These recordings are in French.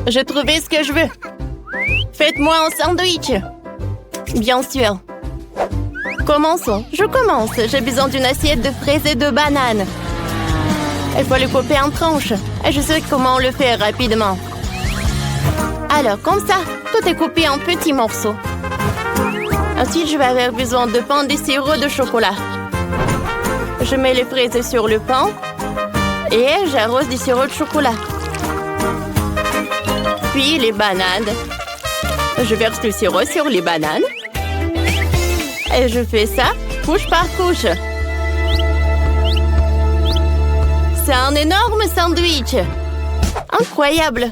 J'ai trouvé ce que je veux. Faites-moi un sandwich. Bien sûr. Commençons. Je commence. J'ai besoin d'une assiette de fraises et de bananes. Il faut le couper en tranches. Et je sais comment le faire rapidement. Alors, comme ça, tout est coupé en petits morceaux. Ensuite, je vais avoir besoin de pain de sirop de chocolat. Je mets les fraises sur le pain et j'arrose du sirop de chocolat. Puis les bananes. Je verse le sirop sur les bananes. Et je fais ça couche par couche. C'est un énorme sandwich. Incroyable.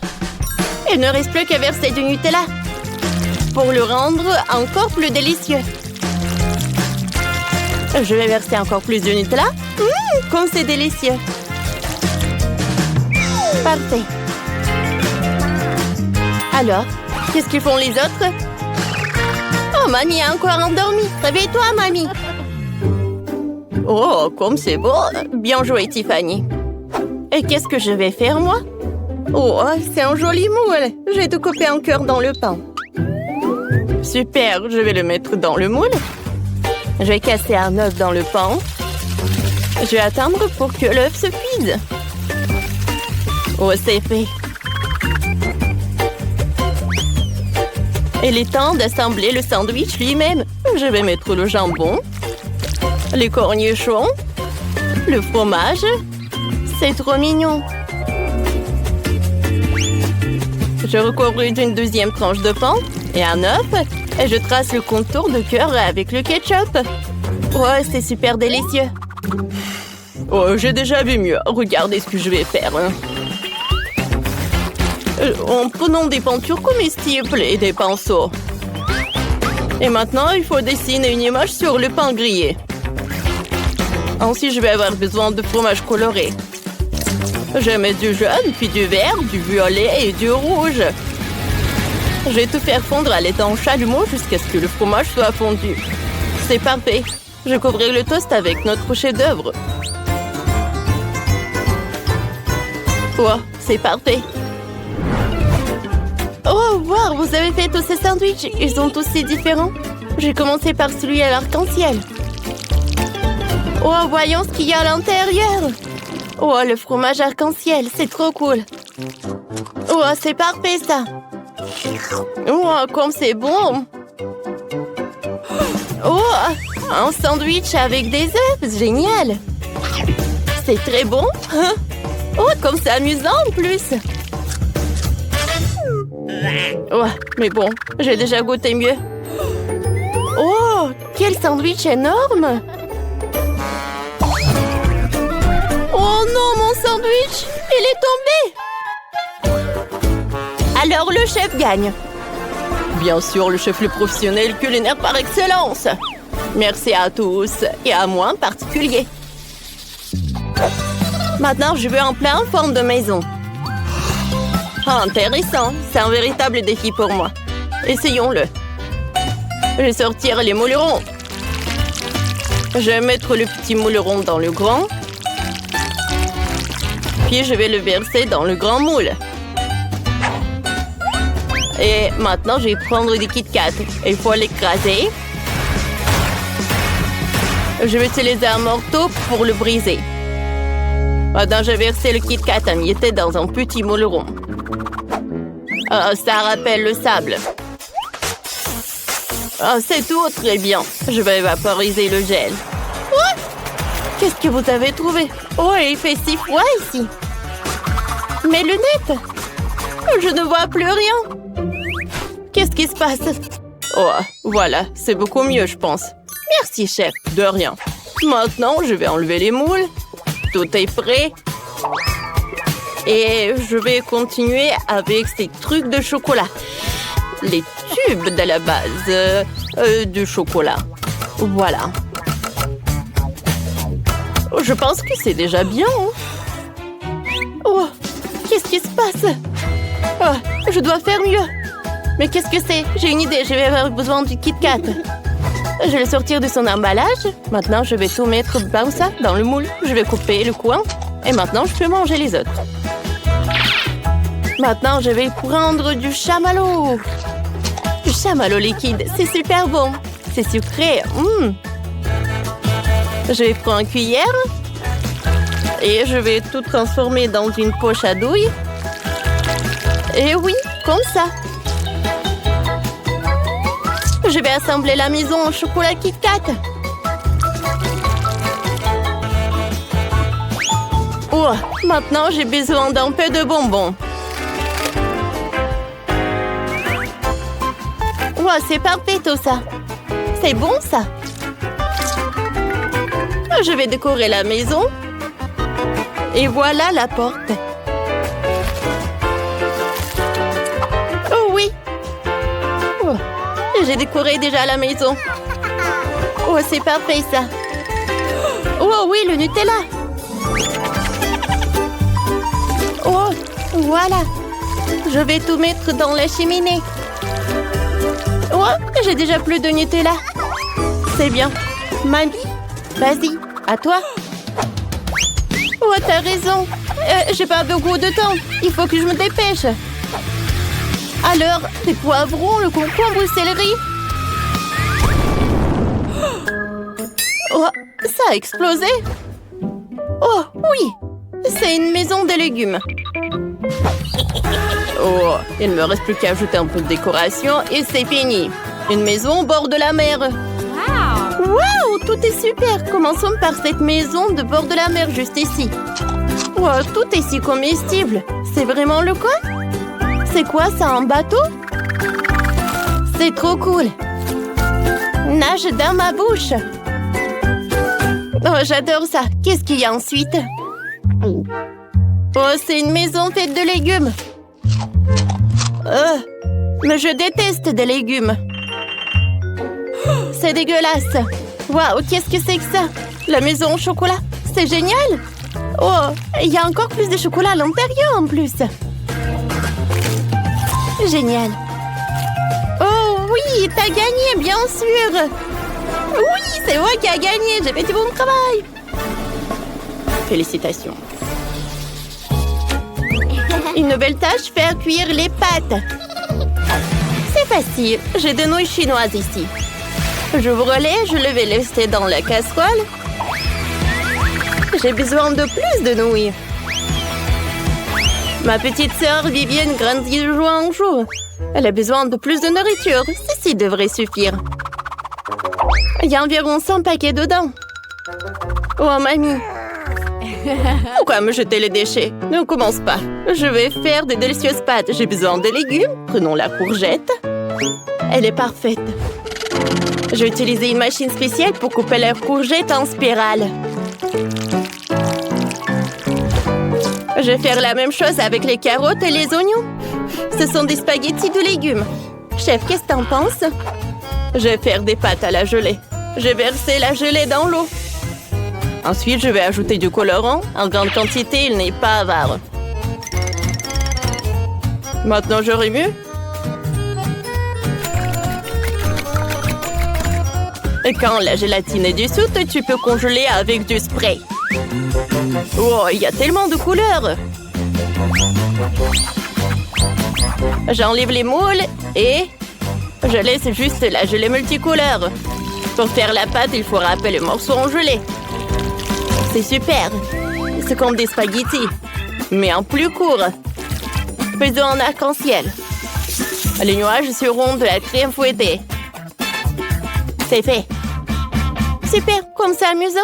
Il ne reste plus qu'à verser du Nutella pour le rendre encore plus délicieux. Je vais verser encore plus de Nutella. Comme c'est délicieux. Parfait. Alors, qu'est-ce que font les autres? Oh, mamie est encore endormie. Réveille-toi, mamie. Oh, comme c'est beau. Bien joué, Tiffany. Et qu'est-ce que je vais faire, moi? Oh, c'est un joli moule. J'ai tout coupé en cœur dans le pain. Super, je vais le mettre dans le moule. Je vais casser un œuf dans le pain. Je vais attendre pour que l'œuf se cuise. Oh, c'est fait. Il est temps d'assembler le sandwich lui-même. Je vais mettre le jambon, les cornichons, le fromage. C'est trop mignon. Je recouvre d'une deuxième tranche de pain et un œuf. Et je trace le contour de cœur avec le ketchup. Oh, c'est super délicieux. Oh, j'ai déjà vu mieux. Regardez ce que je vais faire. En prenant des peintures comestibles et des pinceaux. Et maintenant, il faut dessiner une image sur le pain grillé. Ensuite, je vais avoir besoin de fromage coloré. Je mets du jaune, puis du vert, du violet et du rouge. Je vais tout faire fondre à l'étang chalumeau jusqu'à ce que le fromage soit fondu. C'est parfait. Je couvrirai le toast avec notre chef-d'œuvre. Oh, c'est parfait. Oh, wow, vous avez fait tous ces sandwichs. Ils sont tous si différents. J'ai commencé par celui à l'arc-en-ciel. Oh, voyons ce qu'il y a à l'intérieur. Oh, le fromage arc-en-ciel, c'est trop cool. Oh, c'est parfait, ça. Oh, comme c'est bon. Oh, un sandwich avec des œufs, génial. C'est très bon. Oh, comme c'est amusant en plus. Oh, mais bon, j'ai déjà goûté mieux. Oh, quel sandwich énorme. Oh non, mon sandwich, il est tombé. Alors le chef gagne. Bien sûr, le chef le professionnel culinaire par excellence. Merci à tous et à moi en particulier. Maintenant, je veux un plat en forme de maison. Ah, intéressant, c'est un véritable défi pour moi. Essayons-le. Je vais sortir les moules ronds. Je vais mettre le petit moule rond dans le grand. Puis je vais le verser dans le grand moule. Et maintenant, je vais prendre des Kit Kat. Il faut l'écraser. Je vais utiliser un marteau pour le briser. Maintenant, je vais verser le Kit Kat émietté dans un petit moule rond. Ça rappelle le sable. C'est tout très bien. Je vais vaporiser le gel. Qu'est-ce que vous avez trouvé? Oh, il fait si froid ici. Mes lunettes. Je ne vois plus rien. Qu'est-ce qui se passe? Oh, voilà, c'est beaucoup mieux, je pense. Merci, chef. De rien. Maintenant, je vais enlever les moules. Tout est prêt. Et je vais continuer avec ces trucs de chocolat. Les tubes de la base de chocolat. Voilà. Je pense que c'est déjà bien. Oh, qu'est-ce qui se passe? Oh, je dois faire mieux. Mais qu'est-ce que c'est? J'ai une idée, je vais avoir besoin du Kit Kat. Je vais le sortir de son emballage. Maintenant, je vais tout mettre comme ça dans le moule. Je vais couper le coin. Et maintenant, je peux manger les autres. Maintenant, je vais prendre du chamallow. Du chamallow liquide, c'est super bon. C'est sucré. Je vais prendre une cuillère. Et je vais tout transformer dans une poche à douille. Et oui, comme ça. Je vais assembler la maison au chocolat Kit Kat. Oh, maintenant, j'ai besoin d'un peu de bonbons. Oh, c'est parfait tout ça. C'est bon ça. Je vais décorer la maison. Et voilà la porte. Oh oui. Oh, j'ai décoré déjà la maison. Oh, c'est parfait ça. Oh oui, le Nutella. Oh, voilà. Je vais tout mettre dans la cheminée. Oh, j'ai déjà plus de Nutella. C'est bien. Mamie, vas-y, à toi. Oh, t'as raison. J'ai pas beaucoup de temps. Il faut que je me dépêche. Alors, les poivrons, le concombre, le céleri. Oh, ça a explosé. Oh, oui. C'est une maison de légumes. Oh, il ne me reste plus qu'à ajouter un peu de décoration et c'est fini. Une maison au bord de la mer. Wow, tout est super. Commençons par cette maison de bord de la mer juste ici. Wow, tout est si comestible. C'est vraiment le cas? C'est quoi ça, un bateau? C'est trop cool. Nage dans ma bouche. Oh, j'adore ça. Qu'est-ce qu'il y a ensuite? Oh, c'est une maison faite de légumes. Mais je déteste des légumes. C'est dégueulasse. Waouh, qu'est-ce que c'est que ça? La maison au chocolat. C'est génial. Oh, il y a encore plus de chocolat à l'intérieur en plus. Génial. Oh oui, t'as gagné, bien sûr. Oui, c'est moi qui a gagné. J'ai fait du bon travail. Félicitations. Une nouvelle tâche, faire cuire les pâtes. C'est facile. J'ai des nouilles chinoises ici. J'ouvre-les, je le vais laisser dans la casserole. J'ai besoin de plus de nouilles. Ma petite sœur Vivienne grandit de jour en jour. Elle a besoin de plus de nourriture. Ceci devrait suffire. Il y a environ 100 paquets dedans. Oh, mamie. Pourquoi me jeter les déchets? Ne commence pas. Je vais faire des délicieuses pâtes. J'ai besoin de légumes. Prenons la courgette. Elle est parfaite. J'ai utilisé une machine spéciale pour couper la courgette en spirale. Je vais faire la même chose avec les carottes et les oignons. Ce sont des spaghettis de légumes. Chef, qu'est-ce que t'en penses? Je vais faire des pâtes à la gelée. Je vais verser la gelée dans l'eau. Ensuite, je vais ajouter du colorant. En grande quantité, il n'est pas avare. Maintenant, je remue. Et quand la gélatine est dissoute, tu peux congeler avec du spray. Oh, il y a tellement de couleurs. J'enlève les moules et je laisse juste la gelée multicouleur. Pour faire la pâte, il faut râper les morceaux en gelée. C'est super. C'est comme des spaghettis, mais en plus court. Faisons un arc-en-ciel. Les nuages seront de la crème fouettée. C'est fait. Super, comme c'est amusant.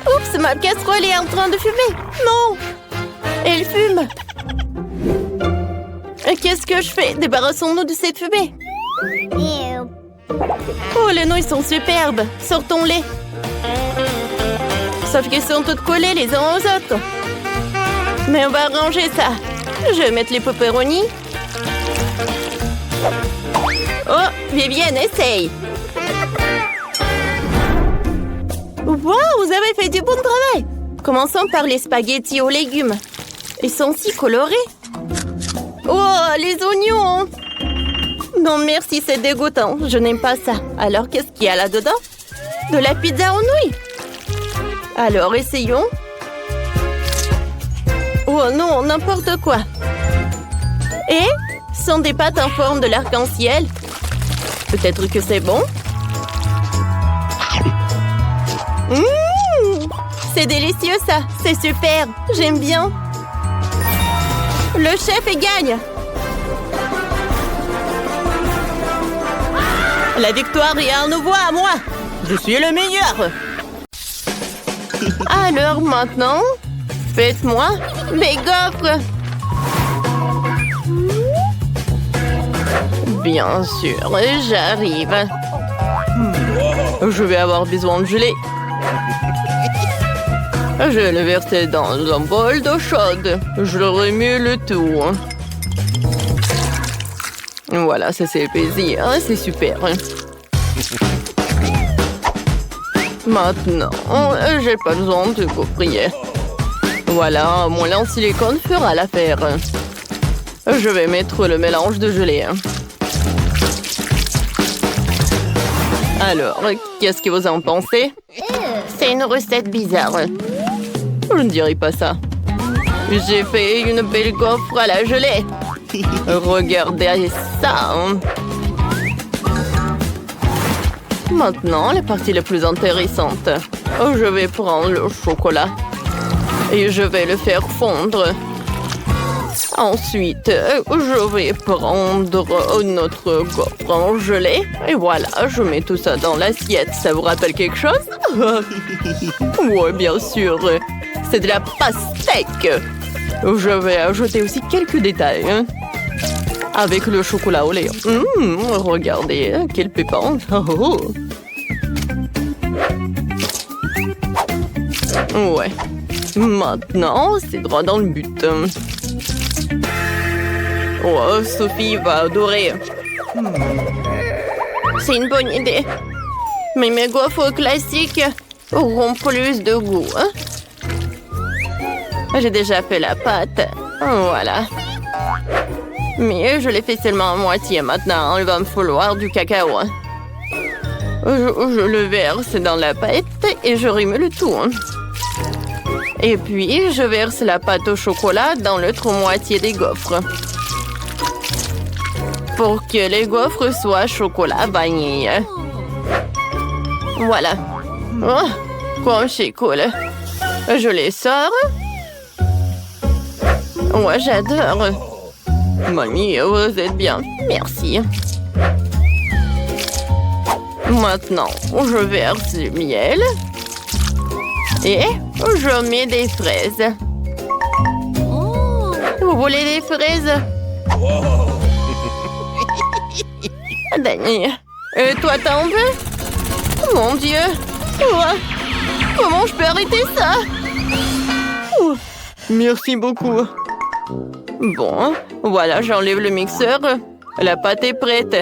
Oups, ma casserole est en train de fumer. Non, elle fume. Qu'est-ce que je fais? Débarrassons-nous de cette fumée. Oh, les nouilles sont superbes. Sortons-les. Sauf qu'elles sont toutes collées les uns aux autres. Mais on va arranger ça. Je vais mettre les pepperonis. Oh, Vivienne, essaye. Wow, vous avez fait du bon travail. Commençons par les spaghettis aux légumes. Ils sont si colorés. Oh, les oignons. Non, merci, c'est dégoûtant. Je n'aime pas ça. Alors, qu'est-ce qu'il y a là-dedans? De la pizza aux nouilles. Alors, essayons. Oh, Oh non, n'importe quoi. Et sont des pâtes en forme de l'arc-en-ciel. Peut-être que c'est bon. C'est délicieux ça, c'est super, j'aime bien. Le chef gagne. La victoire est à nouveau à moi. Je suis le meilleur. Alors maintenant, faites-moi des gaufres. Bien sûr, j'arrive. Je vais avoir besoin de gelée. Je le verse dans un bol d'eau chaude. Je remue le tout. Voilà, ça c'est épaissi. C'est super. Maintenant, j'ai pas besoin de gaufrier. Voilà, mon lait en silicone fera l'affaire. Je vais mettre le mélange de gelée. Alors, qu'est-ce que vous en pensez? C'est une recette bizarre. Je ne dirais pas ça. J'ai fait une belle gaufre à la gelée. Regardez ça. Maintenant, la partie la plus intéressante. Je vais prendre le chocolat et je vais le faire fondre. Ensuite, je vais prendre notre gaufre en gelée. Et voilà, je mets tout ça dans l'assiette. Ça vous rappelle quelque chose? Oui, bien sûr. C'est de la pastèque. Je vais ajouter aussi quelques détails. Avec le chocolat au lait. Regardez, quelle pépante. Ouais. Maintenant, c'est droit dans le but. Oh, Sophie va adorer. C'est une bonne idée. Mais mes gaufres classiques auront plus de goût. J'ai déjà fait la pâte. Voilà. Mais je l'ai fait seulement à moitié. Maintenant, il va me falloir du cacao. Je le verse dans la pâte et je remue le tout. Et puis, je verse la pâte au chocolat dans l'autre moitié des gaufres. Pour que les gaufres soient chocolat vanille. Voilà. Oh, comme c'est cool. Je les sors. Ouais, j'adore. Mamie, vous êtes bien. Merci. Maintenant, je verse du miel. Et je mets des fraises. Vous voulez des fraises? Danny. Et toi, t'en veux? Mon Dieu. Comment je peux arrêter ça? Merci beaucoup. Bon, voilà, j'enlève le mixeur. La pâte est prête.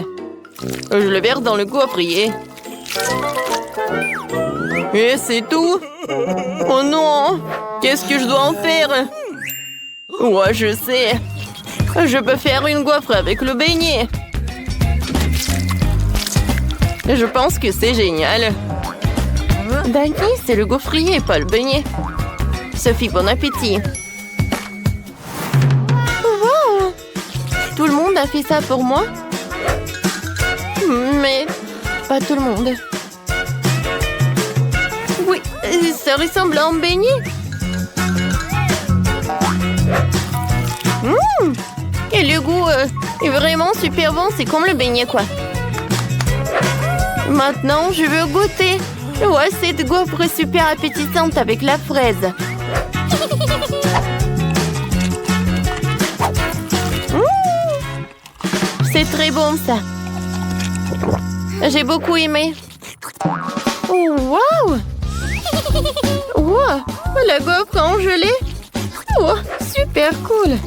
Je le verse dans le gaufrier. Et c'est tout? Oh non! Qu'est-ce que je dois en faire? Ouais, je sais. Je peux faire une gaufre avec le beignet. Je pense que c'est génial. Danny, c'est le gaufrier, pas le beignet. Sophie, bon appétit. Wow! Tout le monde a fait ça pour moi? Mais pas tout le monde. Oui, ça ressemble à un beignet. Et le goût est vraiment super bon. C'est comme le beignet, quoi. Maintenant, je veux goûter. Ouais, cette gaufre est super appétissante avec la fraise. C'est très bon, ça. J'ai beaucoup aimé. Oh, wow! Wow! La gaufre en gelée. Oh, super cool.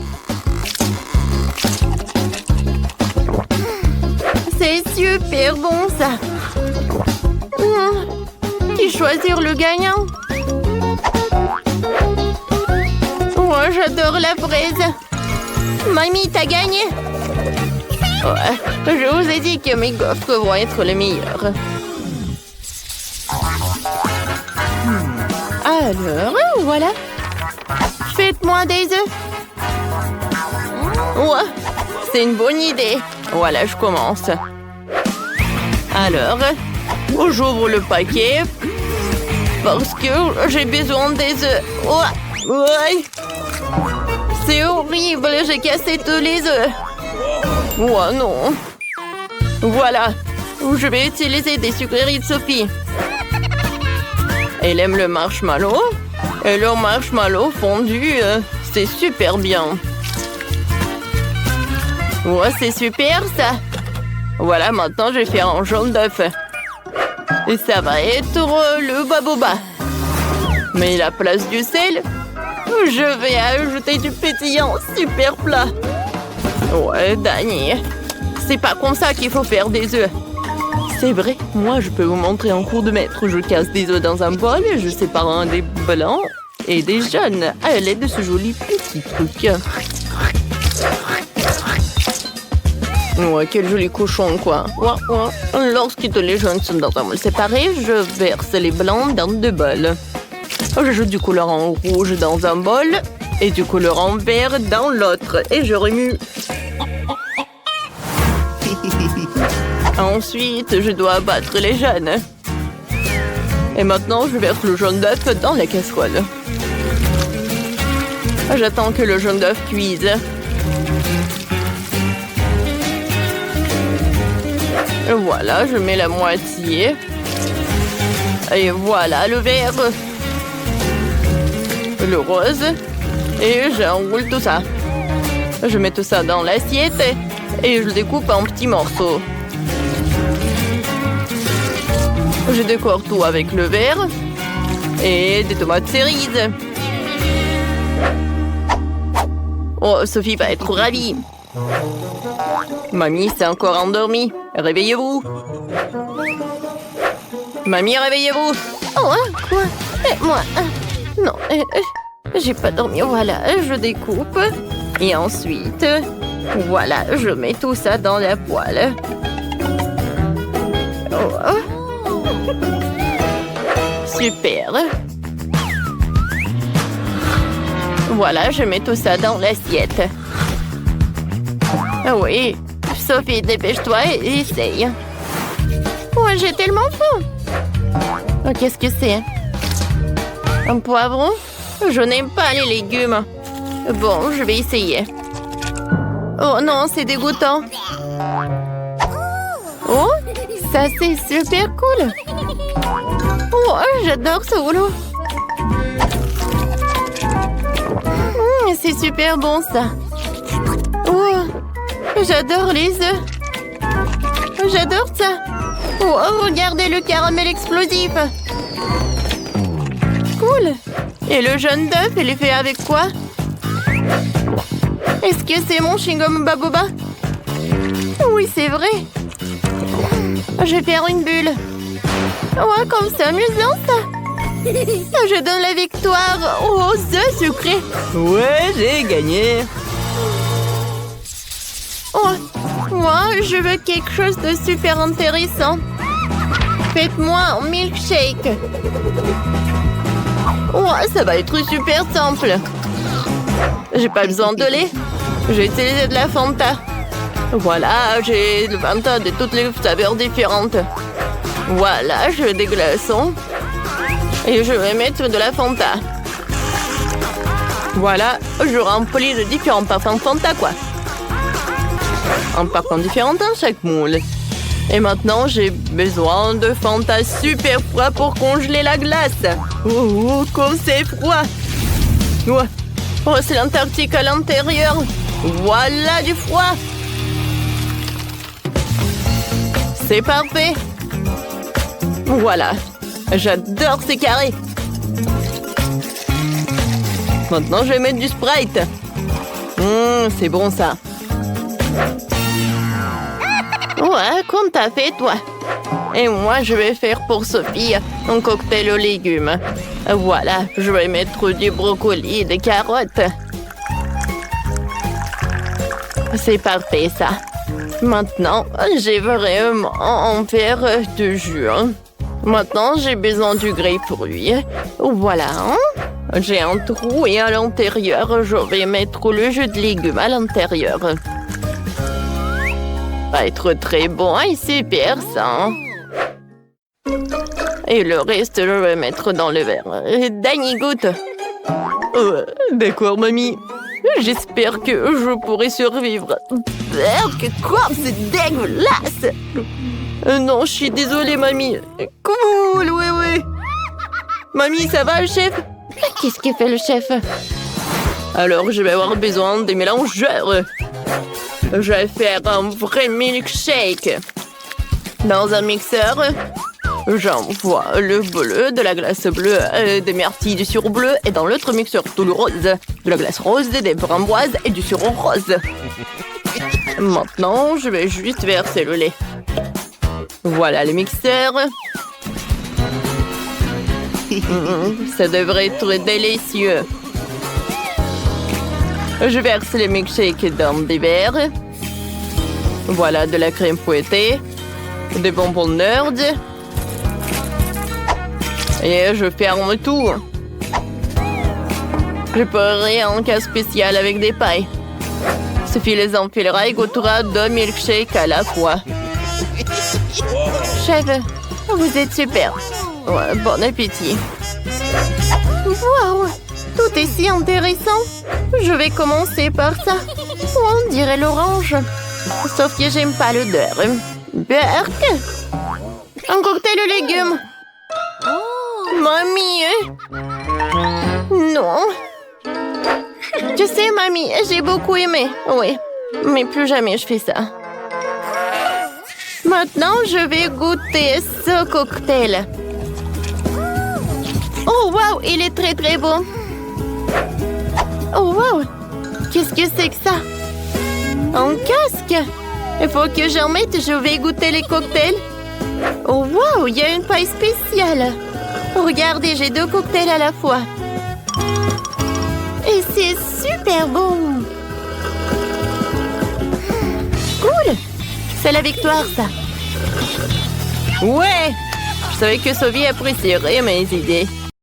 C'est super bon, ça. Qui choisir le gagnant? Oh, j'adore la fraise. Mamie, t'as gagné? Ouais, je vous ai dit que mes gaufres vont être les meilleures. Alors, voilà. Fais Faites-moi des œufs. Ouais, c'est une bonne idée. Voilà, je commence. Alors, j'ouvre le paquet parce que j'ai besoin des œufs. Ouais. C'est horrible, j'ai cassé tous les œufs. Oh non. Voilà, je vais utiliser des sucreries de Sophie. Elle aime le marshmallow. Et le marshmallow fondu, c'est super bien. Ouais, c'est super ça. Voilà, maintenant je vais faire un jaune d'œuf. Et ça va être le baboba. Mais à la place du sel, je vais ajouter du pétillant super plat. Ouais, Dani, c'est pas comme ça qu'il faut faire des œufs. C'est vrai, moi je peux vous montrer en cours de maître. Je casse des œufs dans un bol, je sépare un des blancs et des jaunes à l'aide de ce joli petit truc. Ouais, quel joli cochon, quoi. Ouais. Lorsque tous les jaunes sont dans un bol séparé, je verse les blancs dans 2 bols. J'ajoute du colorant rouge dans un bol et du colorant vert dans l'autre. Et je remue. Ensuite, je dois abattre les jaunes. Et maintenant, je verse le jaune d'œuf dans la casserole. J'attends que le jaune d'œuf cuise. Et voilà, je mets la moitié. Et voilà le vert. Le rose. Et j'enroule tout ça. Je mets tout ça dans l'assiette et je le découpe en petits morceaux. Je décore tout avec le vert et des tomates cerises. Oh, Sophie va être ravie. Mamie s'est encore endormie. Réveillez-vous. Mamie, réveillez-vous. Oh, hein, quoi? Moi, non, j'ai pas dormi. Voilà, je découpe. Et ensuite, voilà, je mets tout ça dans la poêle. Oh. Super. Voilà, je mets tout ça dans l'assiette. Oui, Sophie, dépêche-toi et essaye. Oh, j'ai tellement faim. Oh, qu'est-ce que c'est? Un poivron? Je n'aime pas les légumes. Bon, je vais essayer. Oh non, c'est dégoûtant. Oh, ça c'est super cool. Oh, j'adore ce rouleau. C'est super bon ça. Oh, j'adore les œufs. J'adore ça. Oh, regardez le caramel explosif. Cool. Et le jaune d'œuf, il est fait avec quoi? Est-ce que c'est mon chewing-gum baboba? Oui, c'est vrai. Je vais faire une bulle. Ouais, comme c'est amusant ça. Je donne la victoire aux œufs sucrés. Ouais, j'ai gagné. Oh, moi, je veux quelque chose de super intéressant. Faites-moi un milkshake. Oh, ça va être super simple. J'ai pas besoin de lait. J'ai utilisé de la Fanta. Voilà, j'ai le Fanta de toutes les saveurs différentes. Voilà, je des glaçons. Et je vais mettre de la Fanta. Voilà, je remplis de différents parfums Fanta, quoi. Un parfum différent dans chaque moule. Et maintenant, j'ai besoin de Fanta super froid pour congeler la glace. Oh, comme c'est froid. Ouais. Oh, c'est l'Antarctique à l'intérieur. Voilà du froid. C'est parfait. Voilà. J'adore ces carrés. Maintenant, je vais mettre du Sprite. C'est bon, ça. Ouais, comme t'as fait, toi. Et moi, je vais faire pour Sophie un cocktail aux légumes. Voilà, je vais mettre du brocoli et des carottes. C'est parfait, ça. Maintenant, j'ai vraiment en faire de jus. Maintenant, j'ai besoin du grapefruit. Voilà. J'ai un trou et à l'intérieur, je vais mettre le jus de légumes à l'intérieur. Va être très bon et super ça. Et le reste, je vais mettre dans le verre. Danny, goûte. D'accord, mamie. J'espère que je pourrai survivre. Quoi? C'est dégueulasse! Non, je suis désolée, mamie. Cool, oui. Mamie, ça va, le chef? Qu'est-ce que fait le chef? Alors, je vais avoir besoin des mélangeurs. Je vais faire un vrai milkshake. Dans un mixeur, j'envoie le bleu, de la glace bleue, des myrtilles, du sirop bleu. Et dans l'autre mixeur, tout le rose, de la glace rose, des framboises et du sirop rose. Maintenant, je vais juste verser le lait. Voilà le mixeur. Ça devrait être délicieux. Je verse le milkshake dans des verres. Voilà de la crème fouettée, des bonbons Nerd. Et je ferme tout. Je ferai un cas spécial avec des pailles. Sophie les enfilera et goûtera 2 milkshakes à la fois. Chef, vous êtes super. Ouais, bon appétit. Wow, tout est si intéressant. Je vais commencer par ça. On dirait l'orange. Sauf que j'aime pas l'odeur. Berk. Un cocktail aux légumes. Mamie. Non. Je sais, mamie, j'ai beaucoup aimé. Oui, mais plus jamais je fais ça. Maintenant, je vais goûter ce cocktail. Oh, wow, il est très, très beau. Oh, wow, qu'est-ce que c'est que ça? Un casque? Il faut que j'en mette, je vais goûter les cocktails. Oh, wow, il y a une paille spéciale. Regardez, j'ai 2 cocktails à la fois. Et c'est super bon. Cool. C'est la victoire, ça. Ouais. Je savais que Sophie apprécierait mes idées.